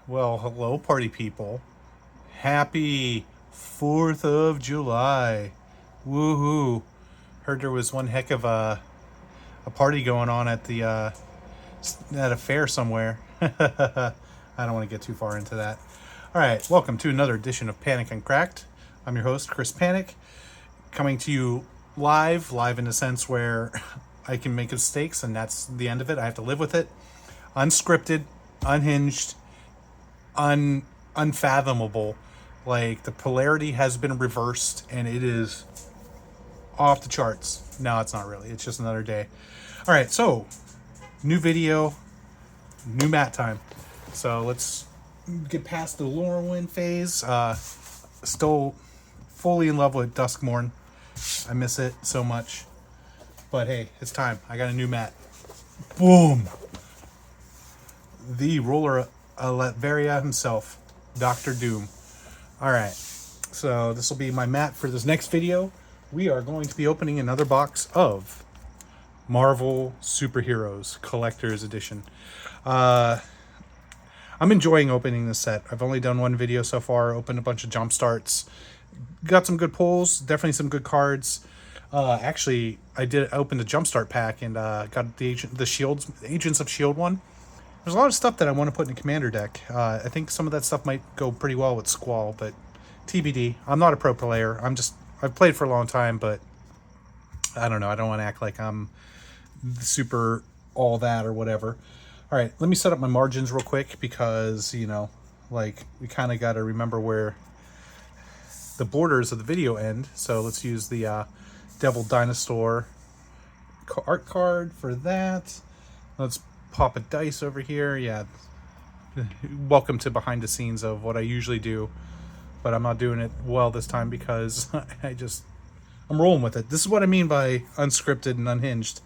Well, hello, party people. Happy 4th of July. Woohoo. Heard there was one heck of a party going on at at a fair somewhere. I don't want to get too far into that. All right, welcome to another edition of Panic and Cracked. I'm your host, Chris Panic, coming to you live in the sense where I can make mistakes and that's the end of it. I have to live with it. Unscripted, unhinged, unfathomable. Like the polarity has been reversed and it is off the charts. No, it's not really. It's just another day. All right, so new video, new mat time. So let's get past the Lorwyn phase. Still fully in love with Duskmorn. I miss it so much. But hey, it's time. I got a new mat. Boom. The roller Latveria himself, Dr. Doom. All right, so this will be my mat for this next video. We are going to be opening another box of Marvel Superheroes Collector's Edition. I'm enjoying opening this set. I've only done one video so far, opened a bunch of jump starts. Got some good pulls, definitely some good cards. Actually, I opened a jumpstart pack and got the Agents of Shield one. There's a lot of stuff that I want to put in the commander deck. I think some of that stuff might go pretty well with Squall, but TBD. I'm not a pro player. I've played for a long time, but I don't know. I don't want to act like I'm super all that or whatever. All right, let me set up my margins real quick because, like we kind of got to remember where the borders of the video end. So let's use the Devil Dinosaur art card for that. Let's pop a dice over here. Yeah, welcome to behind the scenes of what I usually do, but I'm not doing it well this time because I'm rolling with it. This is what I mean by unscripted and unhinged.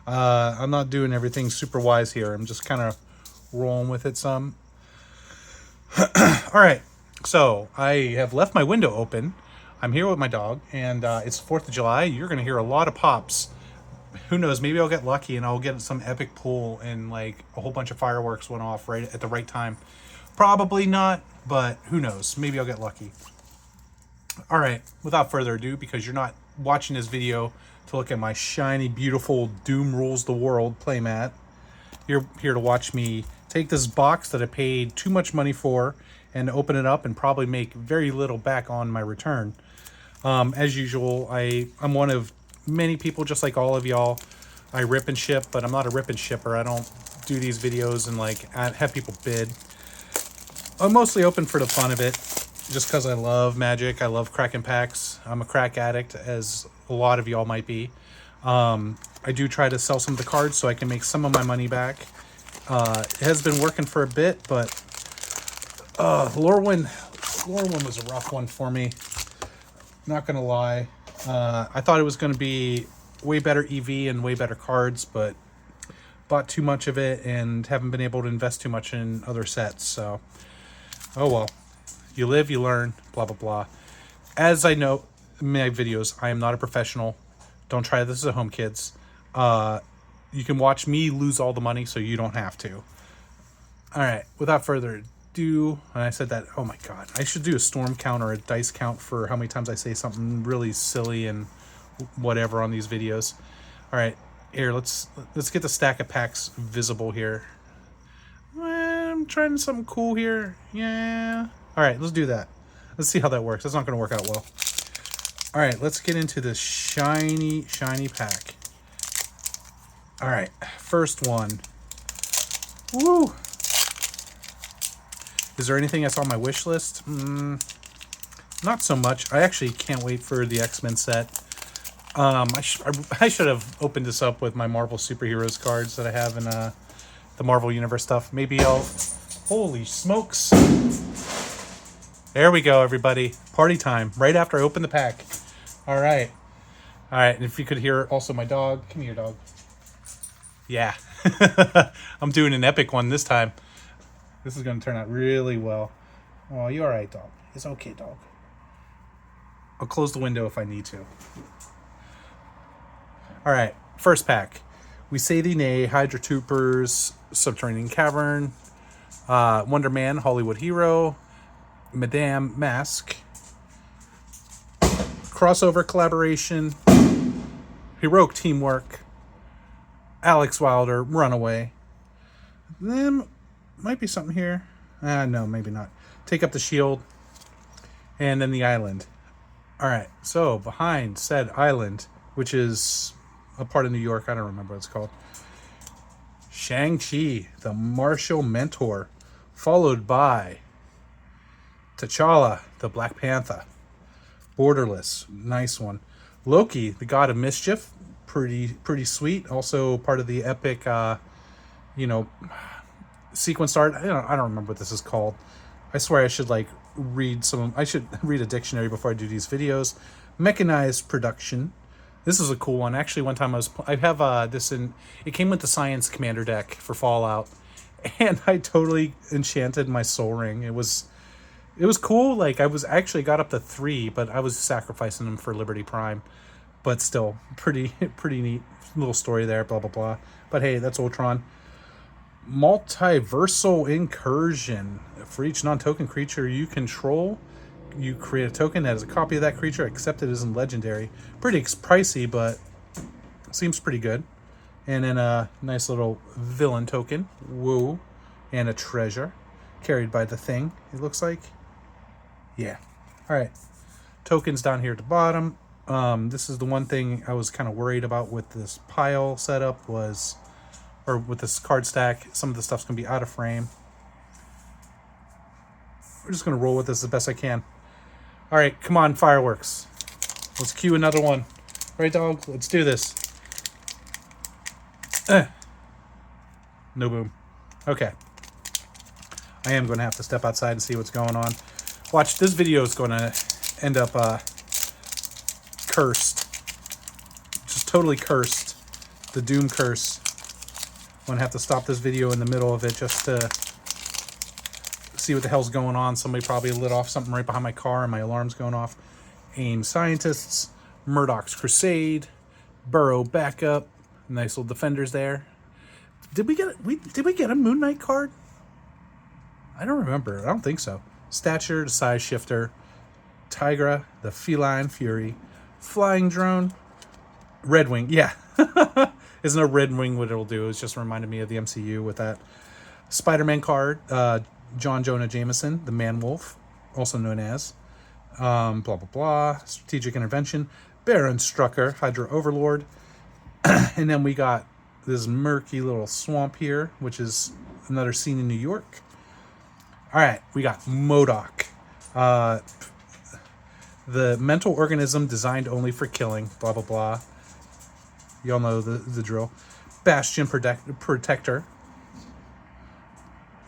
I'm not doing everything super wise here. I'm just kind of rolling with it some. All right, so I have left my window open. I'm here with my dog, and it's 4th of July. You're going to hear a lot of pops. Who knows, maybe I'll get lucky and I'll get some epic pull and like a whole bunch of fireworks went off right at the right time. Probably not, but who knows, maybe I'll get lucky. All right, without further ado, because you're not watching this video to look at my shiny, beautiful Doom Rules the World playmat, you're here to watch me take this box that I paid too much money for and open it up and probably make very little back on my return. As usual, I'm one of many people, just like all of y'all. I rip and ship, but I'm not a rip and shipper. I don't do these videos and like have people bid. I'm mostly open for the fun of it, just because I love Magic. I love cracking packs. I'm a crack addict, as a lot of y'all might be. I do try to sell some of the cards so I can make some of my money back. It has been working for a bit, but Lorwyn was a rough one for me. Not gonna lie. I thought it was going to be way better EV and way better cards, but bought too much of it and haven't been able to invest too much in other sets. So, oh well. You live, you learn, blah, blah, blah. As I know in my videos, I am not a professional. Don't try this at home, kids. You can watch me lose all the money so you don't have to. All right, without further ado, and I said that, oh my god, I should do a storm count or a dice count for how many times I say something really silly and whatever on these videos. All right, here, let's get the stack of packs visible here. I'm trying something cool here. Yeah. All right, let's do that. Let's see how that works. That's not going to work out well. All right, let's get into this shiny pack. All right, first one. Woo! Is there anything that's on my wish list? Not so much. I actually can't wait for the X-Men set. I should have opened this up with my Marvel Superheroes cards that I have in the Marvel Universe stuff. Maybe I'll... Holy smokes. There we go, everybody. Party time. Right after I open the pack. All right. All right, and if you could hear also my dog. Come here, dog. Yeah. I'm doing an epic one this time. This is going to turn out really well. Oh, you all right, dog? It's okay, dog. I'll close the window if I need to. All right, first pack. We Say Thee Nay, Hydra Troopers, Subterranean Cavern, Wonder Man, Hollywood Hero, Madame Mask, crossover collaboration, heroic teamwork, Alex Wilder, Runaway. Then might be something here. No, maybe not. Take up the shield, and then the island. All right, so behind said island, which is a part of New York, I don't remember what it's called. Shang-Chi, the martial mentor, followed by T'Challa, the Black Panther. Borderless, nice one. Loki, the god of mischief, pretty sweet. Also part of the epic, sequence art. I don't remember what this is called. I swear I should read I should read a dictionary before I do these videos. Mechanized production. This is a cool one. Actually, one time I have this in. It came with the Science Commander deck for Fallout, and I totally enchanted my Soul Ring. It was cool. I was actually got up to 3, but I was sacrificing them for Liberty Prime. But still, pretty neat little story there. Blah blah blah. But hey, that's Ultron. Multiversal incursion. For each non-token creature you control, you create a token that is a copy of that creature, except it isn't legendary. Pretty pricey, but seems pretty good. And then a nice little villain token, woo, and a treasure carried by the Thing, it looks like. Yeah. All right. Tokens down here at the bottom. This is the one thing I was kind of worried about with this pile setup or with this card stack. Some of the stuff's going to be out of frame. We're just going to roll with this the best I can. All right, come on, fireworks. Let's cue another one. Right, dog? Let's do this. No boom. Okay. I am going to have to step outside and see what's going on. Watch, this video is going to end up cursed. Just totally cursed. The Doom curse. I'm going to have to stop this video in the middle of it just to see what the hell's going on. Somebody probably lit off something right behind my car and my alarm's going off. AIM Scientists, Murdoch's Crusade, Burrow Backup, nice little defenders there. Did we get a Moon Knight card? I don't remember. I don't think so. Stature, the Size Shifter, Tigra, the Feline Fury, Flying Drone, Red Wing. Yeah. Isn't a Red Wing what it'll do? It's just reminded me of the MCU with that. Spider-Man card, John Jonah Jameson, the Man-Wolf, also known as. Blah, blah, blah. Strategic Intervention. Baron Strucker, Hydra Overlord. And then we got this murky little swamp here, which is another scene in New York. All right, we got MODOK. The mental organism designed only for killing, blah, blah, blah. Y'all know the drill. Bastion Protector.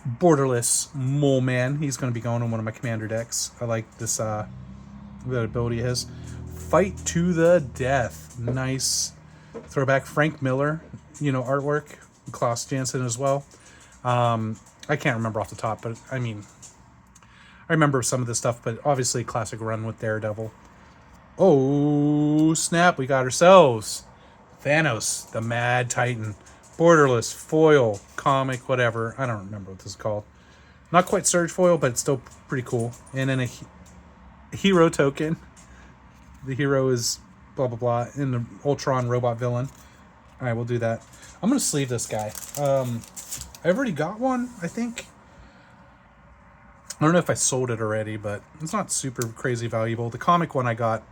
Borderless Mole Man. He's going to be going on one of my commander decks. I like this that ability of his. Fight to the Death. Nice throwback. Frank Miller, artwork. Klaus Janson as well. I can't remember off the top, but I mean, I remember some of this stuff, but obviously classic run with Daredevil. Oh, snap. We got ourselves Thanos, the Mad Titan. Borderless, foil, comic, whatever. I don't remember what this is called. Not quite Surge foil, but it's still pretty cool. And then a hero token. The hero is blah, blah, blah. In the Ultron robot villain. All right, we'll do that. I'm going to sleeve this guy. I've already got one, I think. I don't know if I sold it already, but it's not super crazy valuable. The comic one I got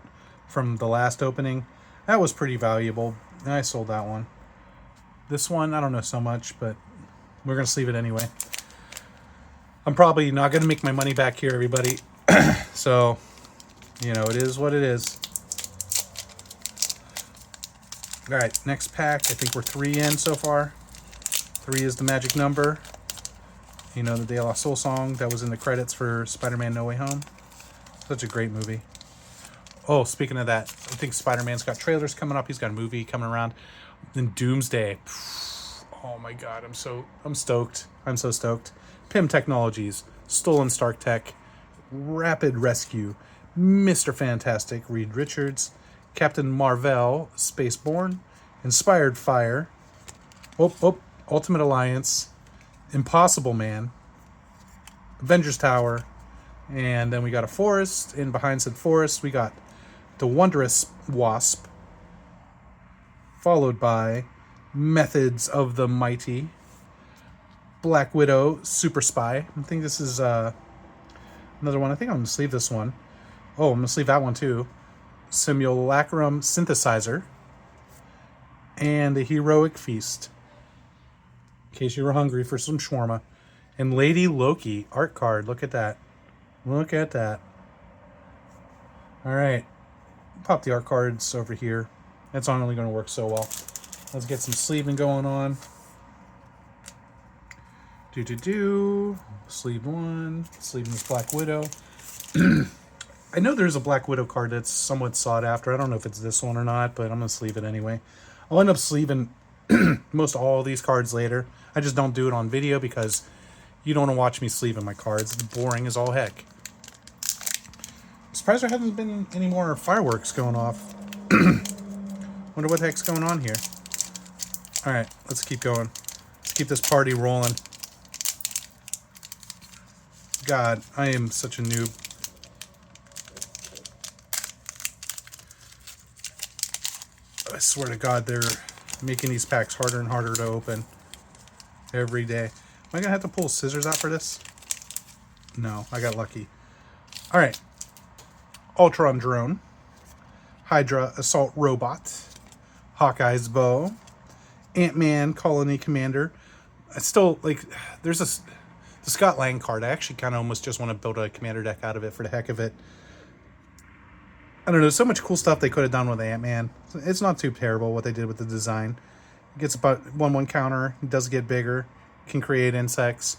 from the last opening, that was pretty valuable. And I sold that one. This one, I don't know so much, but we're going to sleeve it anyway. I'm probably not going to make my money back here, everybody. So, it is what it is. All right, next pack. I think we're 3 in so far. 3 is the magic number. The De La Soul song that was in the credits for Spider-Man No Way Home. Such a great movie. Oh, speaking of that, I think Spider-Man's got trailers coming up. He's got a movie coming around. Then Doomsday. Oh my god, I'm stoked. I'm so stoked. PIM Technologies, Stolen Stark Tech, Rapid Rescue, Mr. Fantastic, Reed Richards, Captain Marvel, Spaceborne, Inspired Fire, Ultimate Alliance, Impossible Man, Avengers Tower, and then we got a forest. And behind said forest, we got the Wondrous Wasp, followed by Methods of the Mighty, Black Widow, Super Spy. I think this is another one. I think I'm going to sleeve this one. Oh, I'm going to sleeve that one too. Simulacrum Synthesizer, and the Heroic Feast, in case you were hungry for some shawarma. And Lady Loki art card. Look at that. Look at that. All right. Pop the art cards over here. That's not only going to work so well. Let's get some sleeving going on. Sleeve one. Sleeving this Black Widow. I know there's a Black Widow card that's somewhat sought after. I don't know if it's this one or not, but I'm going to sleeve it anyway. I'll end up sleeving most all of these cards later. I just don't do it on video because you don't want to watch me sleeving my cards. It's boring as all heck. I'm surprised there hasn't been any more fireworks going off. Wonder what the heck's going on here. Alright, let's keep going. Let's keep this party rolling. God, I am such a noob. I swear to God, they're making these packs harder and harder to open every day. Am I going to have to pull scissors out for this? No, I got lucky. Alright. Ultron Drone. Hydra Assault Robot. Hawkeye's Bow. Ant-Man Colony Commander. I still, like, there's the Scott Lang card. I actually kind of almost just want to build a commander deck out of it for the heck of it. I don't know, so much cool stuff they could have done with Ant-Man. It's not too terrible what they did with the design. It gets about 1/1 counter. It does get bigger. Can create insects.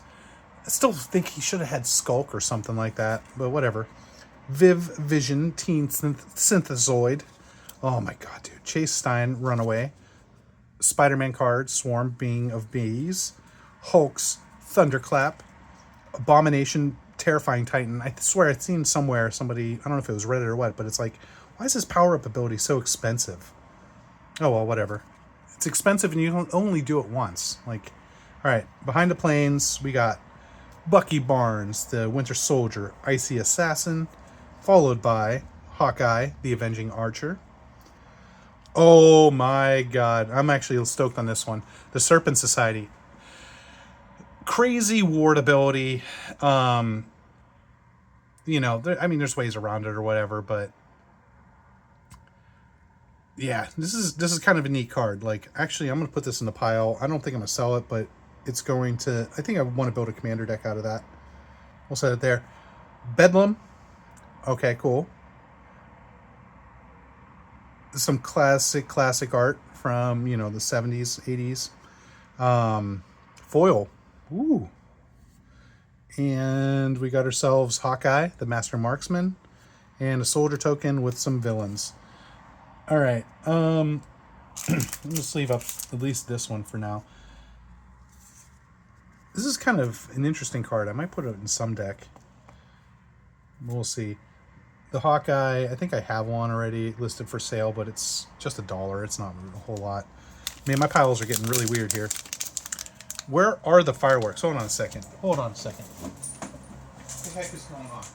I still think he should have had Skulk or something like that, but whatever. Viv Vision Teen Synthezoid. Oh my god, dude. Chase Stein Runaway. Spider-Man card Swarm Being of Bees. Hulk's Thunderclap. Abomination Terrifying Titan. I swear I've seen somewhere somebody, I don't know if it was Reddit or what, but it's like, why is this power-up ability so expensive? Oh well, whatever. It's expensive and you don't only do it once. Like, alright, behind the planes, we got Bucky Barnes, the Winter Soldier, Icy Assassin, followed by Hawkeye, the Avenging Archer. Oh my god, I'm actually stoked on this one. The Serpent Society. Crazy ward ability. You know, I mean, there's ways around it or whatever, but yeah, this is kind of a neat card. Like, actually, I'm gonna put this in the pile. I don't think I'm gonna sell it, but it's going to. I think I want to build a commander deck out of that. We'll set it there. Bedlam. Okay, cool. Some classic art from, you know, the 70s, 80s. Foil. Ooh. And we got ourselves Hawkeye, the Master Marksman, and a soldier token with some villains. All right. Let me sleeve up at least this one for now. This is kind of an interesting card. I might put it in some deck. We'll see. The Hawkeye, I think I have one already listed for sale, but it's just $1. It's not a whole lot. Man, my piles are getting really weird here. Where are the fireworks? Hold on a second. Hold on a second. What the heck is going on?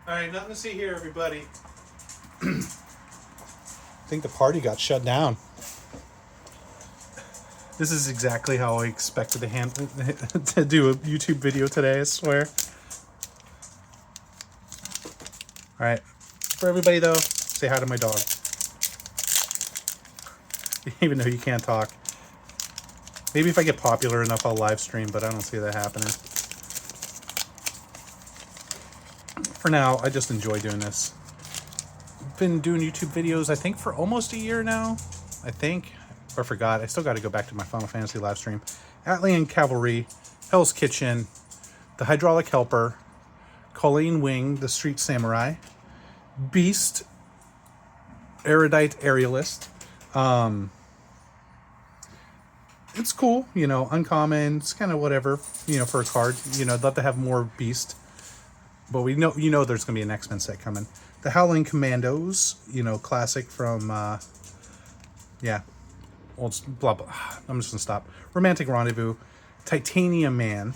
Alright, nothing to see here, everybody. I think the party got shut down. This is exactly how I expected to do a YouTube video today, I swear. Alright. For everybody, though, say hi to my dog. Even though you can't talk. Maybe if I get popular enough, I'll live stream, but I don't see that happening. For now, I just enjoy doing this. I've been doing YouTube videos, I think, for almost a year now. I think. Or forgot. I still got to go back to my Final Fantasy live stream. Atlian Cavalry, Hell's Kitchen, The Hydraulic Helper, Colleen Wing, The Street Samurai, Beast, Erudite Aerialist. It's cool, you know, uncommon. It's kind of whatever, you know, for a card. You know, I'd love to have more Beast, but we know, you know, there's gonna be an X-Men set coming. The Howling Commandos, you know, classic from Yeah. Well, it's blah, blah. I'm just going to stop. Romantic Rendezvous. Titanium Man.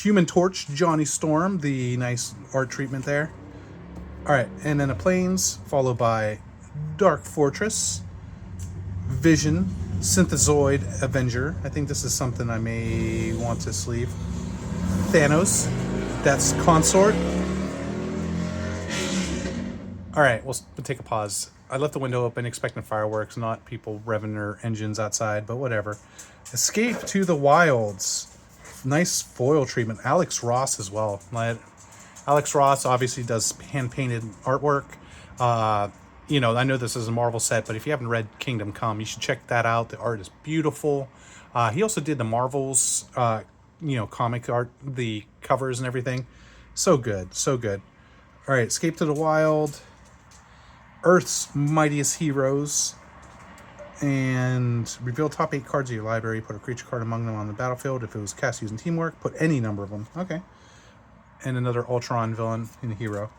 Human Torch, Johnny Storm. The nice art treatment there. Alright, and then a Plains, followed by Dark Fortress. Vision. Synthezoid Avenger. I think this is something I may want to sleeve. Thanos. That's Consort. Alright, we'll take a pause. I left the window open expecting fireworks, not people revving their engines outside, but whatever. Escape to the Wilds. Nice foil treatment. Alex Ross as well. Alex Ross obviously does hand-painted artwork. You know, I know this is a Marvel set, but if you haven't read Kingdom Come, you should check that out. The art is beautiful. He also did the Marvels, you know, comic art, the covers and everything. So good, so good. All right, Escape to the Wild. Earth's Mightiest Heroes. And reveal top 8 cards of your library. Put a creature card among them on the battlefield. If it was cast using teamwork, put any number of them. Okay. And another Ultron villain and hero.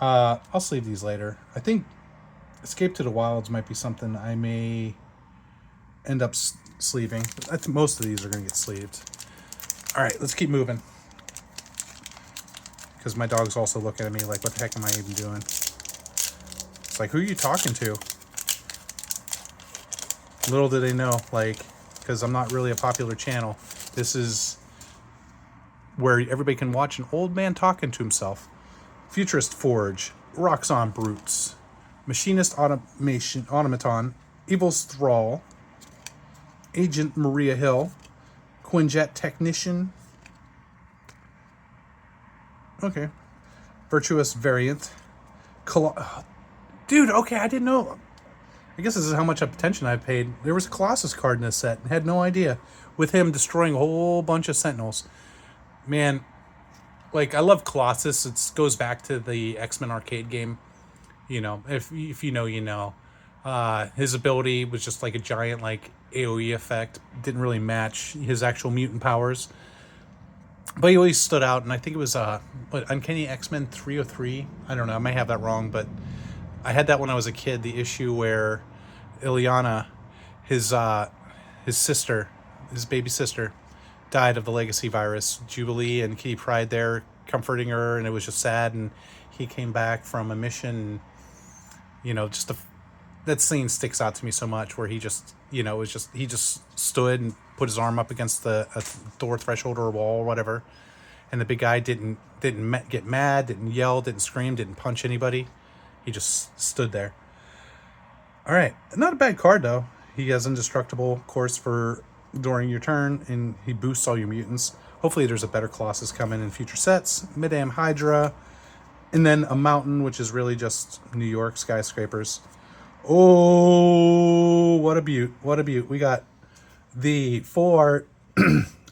I'll sleeve these later. I think Escape to the Wilds might be something I may end up sleeving. I think most of these are going to get sleeved. All right, let's keep moving. Because my dog's also looking at me like, what the heck am I even doing? It's like, who are you talking to? Little do they know, like, because I'm not really a popular channel. This is where everybody can watch an old man talking to himself. Futurist Forge, Roxxon Brutes, Machinist Automaton, Evil's Thrall, Agent Maria Hill, Quinjet Technician. Okay. Virtuous Variant. Dude, okay, I didn't know. I guess this is how much attention I paid. There was a Colossus card in this set. I had no idea. With him destroying a whole bunch of Sentinels. Man, like, I love Colossus. It goes back to the X-Men arcade game. You know, if you know, you know. His ability was just like a giant, like, AoE effect. Didn't really match his actual mutant powers. But he always stood out, and I think it was, Uncanny X-Men 303? I don't know, I might have that wrong, but I had that when I was a kid, the issue where Ileana, his sister, his baby sister, died of the legacy virus. Jubilee and Kitty Pryde there comforting her, and it was just sad, and he came back from a mission, and, you know, just that scene sticks out to me so much, where he just, you know, he just stood and put his arm up against a door threshold or a wall or whatever, and the big guy didn't get mad, didn't yell, didn't scream, didn't punch anybody. He just stood there. All right, not a bad card though. He has indestructible, of course, for during your turn, and he boosts all your mutants. Hopefully there's a better Colossus coming in future sets. Madame Hydra, and then a mountain, which is really just New York skyscrapers. Oh, what a beaut. What a beaut. We got the full art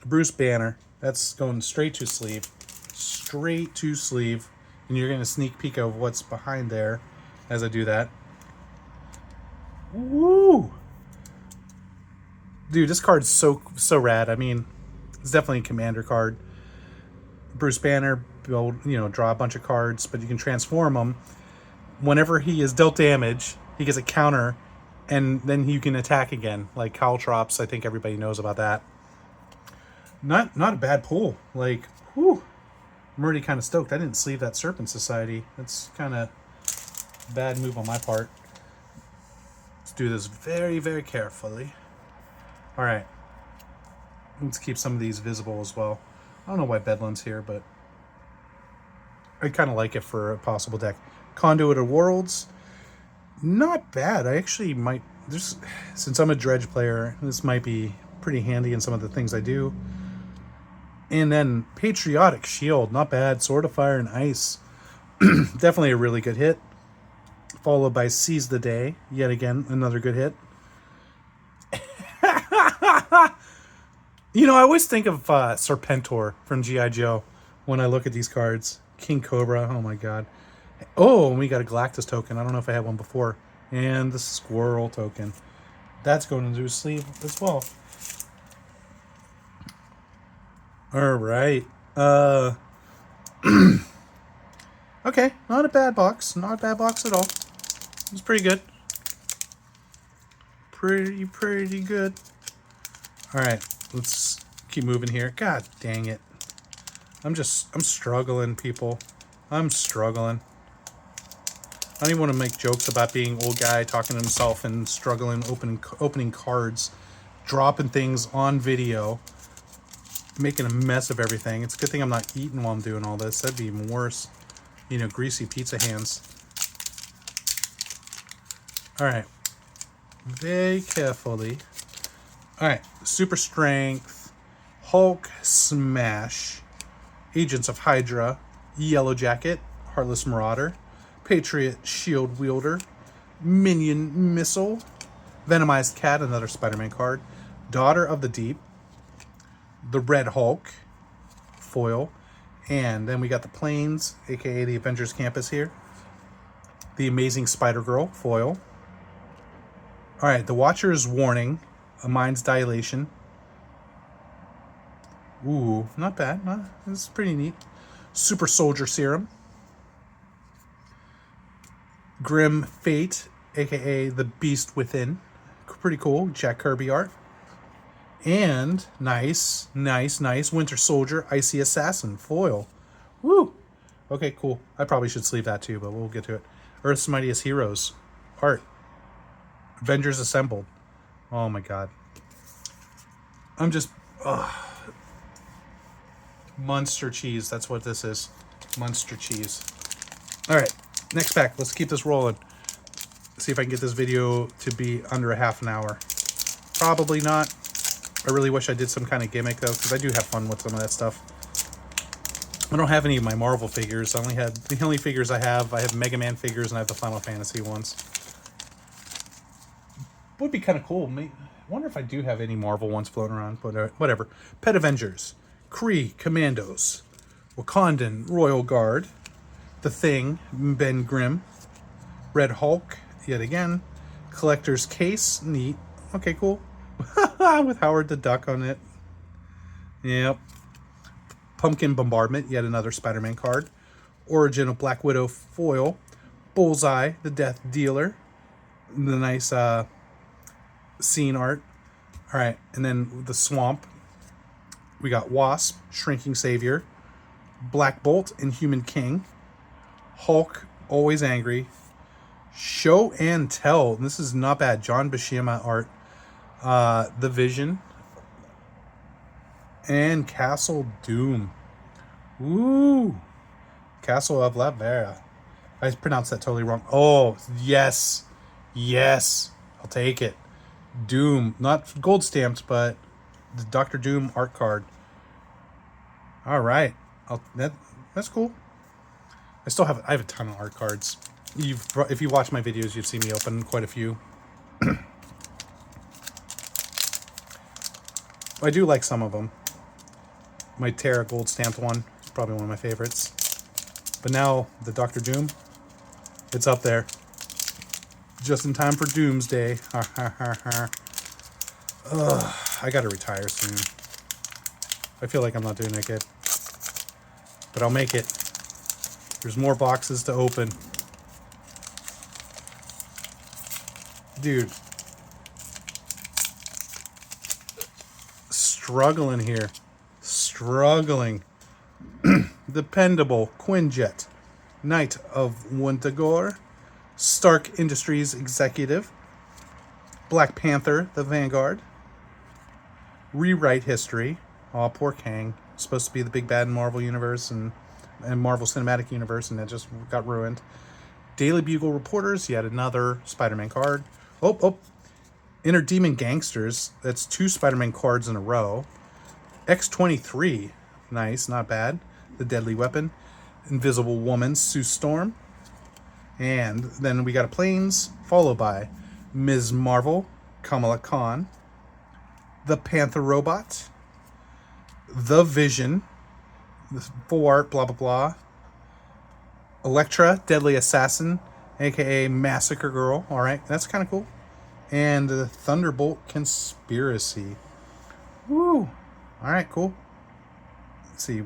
Bruce Banner. That's going straight to sleeve. Straight to sleeve. And you're getting a sneak peek of what's behind there as I do that. Woo! Dude, this card's so rad. I mean, it's definitely a commander card. Bruce Banner, build, you know, draw a bunch of cards, but you can transform them. Whenever he is dealt damage, he gets a counter, and then you can attack again. Like Caltrops, I think everybody knows about that. Not a bad pull. Like, whew. I'm already kind of stoked. I didn't sleeve that Serpent Society. That's kind of a bad move on my part. Let's do this very, very carefully. All right. Let's keep some of these visible as well. I don't know why Bedlam's here, but I kind of like it for a possible deck. Conduit of Worlds. Not bad. I actually might... since I'm a Dredge player, this might be pretty handy in some of the things I do. And then Patriotic Shield, not bad. Sword of Fire and Ice, definitely a really good hit. Followed by Seize the Day, yet again another good hit. You know, I always think of Serpentor from G.I. Joe when I look at these cards. King Cobra, oh my god. Oh, and we got a Galactus token. I don't know if I had one before. And the Squirrel token. That's going into a sleeve as well. All right. Okay, not a bad box. Not a bad box at all. It's pretty good. pretty good. All right, let's keep moving here. God dang it. I'm struggling, people. I'm struggling. I don't even want to make jokes about being old guy talking to himself and struggling opening cards, dropping things on video, making a mess of everything. It's a good thing I'm not eating while I'm doing all this. That'd be even worse. You know, greasy pizza hands. All right. Very carefully. All right. Super Strength, Hulk Smash, Agents of Hydra, Yellow Jacket, Heartless Marauder, Patriot Shield Wielder, Minion Missile, Venomized Cat, another Spider-Man card, Daughter of the Deep, the Red Hulk, foil, and then we got the Planes, aka the Avengers Campus here, the Amazing Spider-Girl, foil. All right, the Watcher's Warning, a Mind's Dilation. Ooh, not bad. This is pretty neat. Super Soldier Serum. Grim Fate, aka the Beast Within. Pretty cool. Jack Kirby art. And nice. Winter Soldier, Icy Assassin, foil. Woo! Okay, cool. I probably should sleeve that too, but we'll get to it. Earth's Mightiest Heroes, art. Avengers Assembled. Oh my god. I'm just... Monster cheese, that's what this is. Monster cheese. Alright, next pack. Let's keep this rolling. See if I can get this video to be under a half an hour. Probably not. I really wish I did some kind of gimmick though, because I do have fun with some of that stuff. I don't have any of my Marvel figures. The only figures I have Mega Man figures and I have the Final Fantasy ones. Would be kind of cool. I wonder if I do have any Marvel ones floating around, but whatever. Pet Avengers, Kree Commandos, Wakandan Royal Guard, The Thing, Ben Grimm, Red Hulk, yet again, Collector's Case, neat. Okay, cool. With Howard the Duck on it. Yep. Pumpkin Bombardment, yet another Spider-Man card. Origin of Black Widow foil. Bullseye, the Death Dealer. The nice scene art. All right, and then the Swamp. We got Wasp, Shrinking Savior. Black Bolt, Inhuman King. Hulk, Always Angry. Show and Tell. This is not bad. John Buscema art. The Vision. And Castle Doom. Ooh. Castle of Lavera. I pronounced that totally wrong. Oh, yes. Yes. I'll take it. Doom. Not gold stamped, but the Dr. Doom art card. All right. That's cool. I have a ton of art cards. If you watch my videos, you've seen me open quite a few. I do like some of them. My Terra gold stamped one is probably one of my favorites. But now the Dr. Doom, it's up there. Just in time for Doomsday. Ugh, I gotta retire soon. I feel like I'm not doing that good. But I'll make it. There's more boxes to open. Dude. Struggling here. Struggling. Dependable Quinjet, Knight of Wundagore, Stark Industries Executive, Black Panther, the Vanguard, Rewrite History. Oh, poor Kang. Supposed to be the big bad in Marvel Universe and Marvel Cinematic Universe, and it just got ruined. Daily Bugle Reporters, yet another Spider-Man card. Oh. Inner Demon Gangsters. That's 2 Spider-Man cards in a row. X-23. Nice, not bad. The Deadly Weapon. Invisible Woman, Sue Storm. And then we got a Planes, followed by Ms. Marvel, Kamala Khan. The Panther Robot. The Vision. Full art, blah, blah, blah. Elektra, Deadly Assassin, aka Massacre Girl. All right, that's kind of cool. And the Thunderbolt Conspiracy. Woo! All right, cool. Let's see.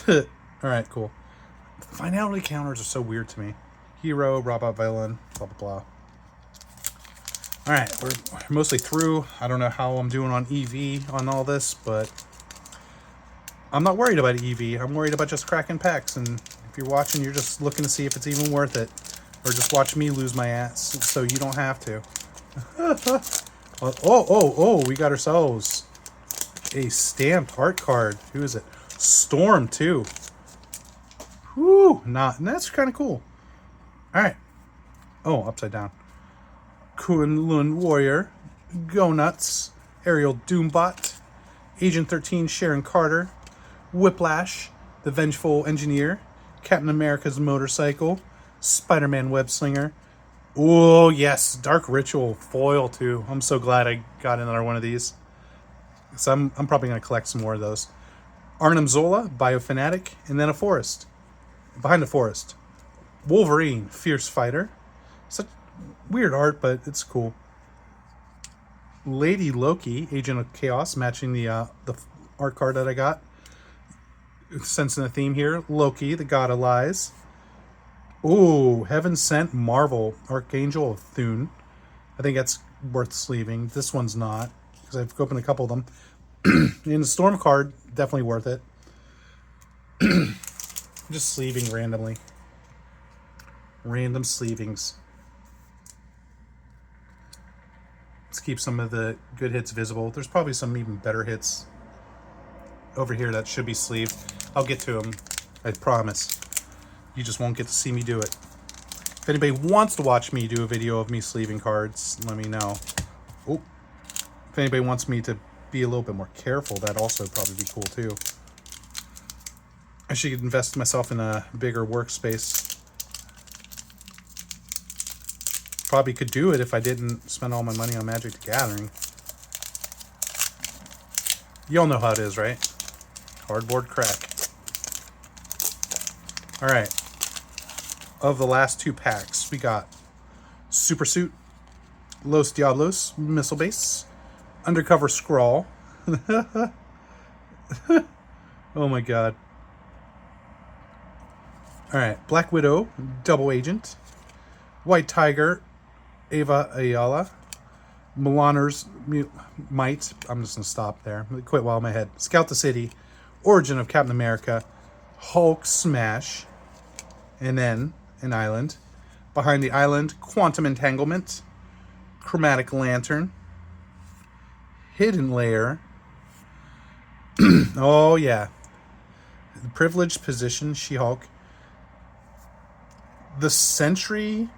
All right, cool. Finality counters are so weird to me. Hero, robot, villain, blah, blah, blah. All right, we're mostly through. I don't know how I'm doing on EV on all this, but I'm not worried about EV. I'm worried about just cracking packs. And if you're watching, you're just looking to see if it's even worth it. Or just watch me lose my ass so you don't have to. Oh, we got ourselves a stamped art card. Who is it? Storm, too. Whoo, that's kind of cool. All right. Oh, upside down. Kunlun Warrior, Go Nuts, Aerial Doombot, Agent 13 Sharon Carter, Whiplash, The Vengeful Engineer, Captain America's Motorcycle, Spider-Man Web Slinger. Oh, yes, Dark Ritual foil, too. I'm so glad I got another one of these. So I'm probably going to collect some more of those. Arnim Zola, Biofanatic, and then a forest. Behind the forest. Wolverine, Fierce Fighter. Such weird art, but it's cool. Lady Loki, Agent of Chaos, matching the art card that I got. Sensing a theme here. Loki, the God of Lies. Ooh, Heaven Sent Marvel, Archangel of Thune. I think that's worth sleeving. This one's not, because I've opened a couple of them. In the Storm card, definitely worth it. Just sleeving randomly. Random sleevings. Let's keep some of the good hits visible. There's probably some even better hits over here that should be sleeved. I'll get to them, I promise. You just won't get to see me do it. If anybody wants to watch me do a video of me sleeving cards, let me know. Oh, if anybody wants me to be a little bit more careful, that'd also probably be cool too. I should invest myself in a bigger workspace. Probably could do it if I didn't spend all my money on Magic the Gathering. You all know how it is, right? Cardboard crack. All right. Of the last two packs, we got Super Suit, Los Diablos, Missile Base, Undercover Scrawl. Oh my god. All right. Black Widow, Double Agent, White Tiger, Ava Ayala, Milaner's Might. I'm just going to stop there. Quit while in my head. Scout the City, Origin of Captain America, Hulk Smash, and then an island. Behind the island, Quantum Entanglement, Chromatic Lantern, Hidden Layer. Oh, yeah. The Privileged Position, She-Hulk. The Sentry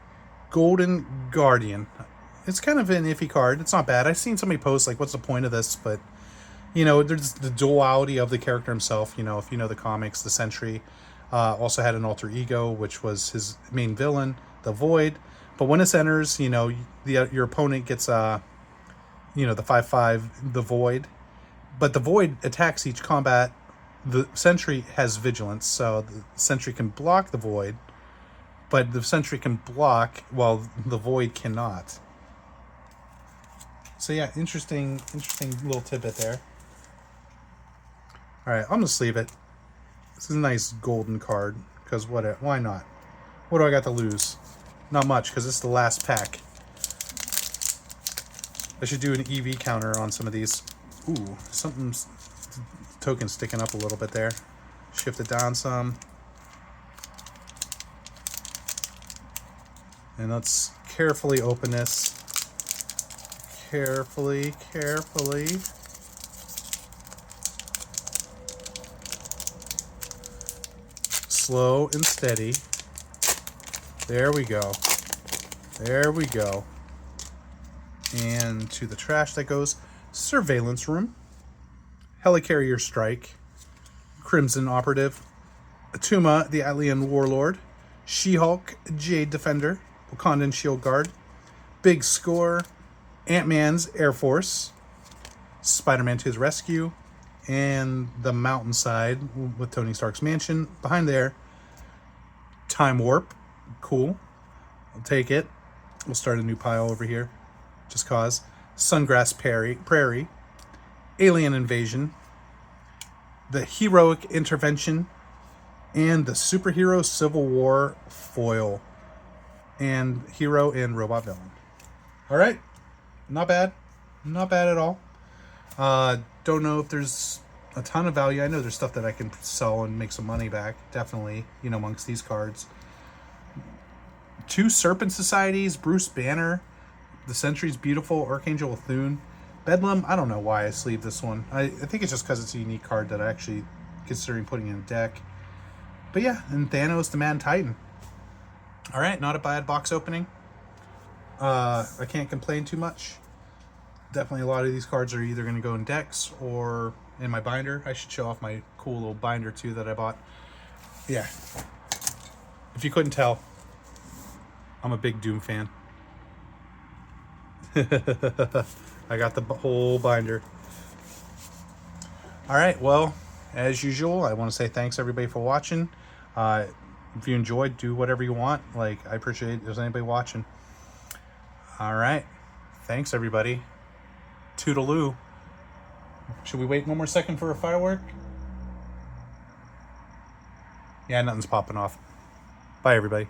Golden Guardian. It's kind of an iffy card. It's not bad. I've seen somebody post, like, what's the point of this? But, you know, there's the duality of the character himself. You know, if you know the comics, the Sentry also had an alter ego, which was his main villain, the Void. But when it enters, you know, your opponent gets, you know, the 5/5, the Void. But the Void attacks each combat. The Sentry has Vigilance, so the Sentry can block the Void. But the Sentry can block while the Void cannot. So yeah, interesting little tidbit there. All right, I'm gonna sleeve it. This is a nice golden card, because why not? What do I got to lose? Not much, because it's the last pack. I should do an EV counter on some of these. Ooh, something's token sticking up a little bit there. Shift it down some. And let's carefully open this. Carefully. Slow and steady. There we go. And to the trash that goes Surveillance Room, Helicarrier Strike, Crimson Operative, Atuma, the Alien Warlord, She-Hulk, Jade Defender, Wakandan Shield Guard, Big Score, Ant-Man's Air Force, Spider-Man to his Rescue, and the Mountainside with Tony Stark's mansion. Behind there, Time Warp. Cool. I'll take it. We'll start a new pile over here. Just cause. Sungrass Prairie. Alien Invasion. The Heroic Intervention. And the Superhero Civil War foil. And Hero and Robot Villain. Alright. not bad. Not bad at all. Don't know if there's a ton of value. I know there's stuff that I can sell and make some money back. Definitely, you know, amongst these cards. 2 Serpent Societies, Bruce Banner, The Century's Beautiful, Archangel Thune, Bedlam. I don't know why I sleeved this one. I think it's just because it's a unique card that I actually considering putting in a deck. But yeah, and Thanos the Man Titan. All right, not a bad box opening. I can't complain too much. Definitely a lot of these cards are either going to go in decks or in my binder. I should show off my cool little binder too that I bought. Yeah. If you couldn't tell, I'm a big Doom fan. I got the whole binder. All right, well, as usual, I want to say thanks everybody for watching. If you enjoyed, do whatever you want. Like, I appreciate if there's anybody watching. All right, thanks everybody. Toodaloo. Should we wait one more second for a firework? Yeah, nothing's popping off. Bye everybody.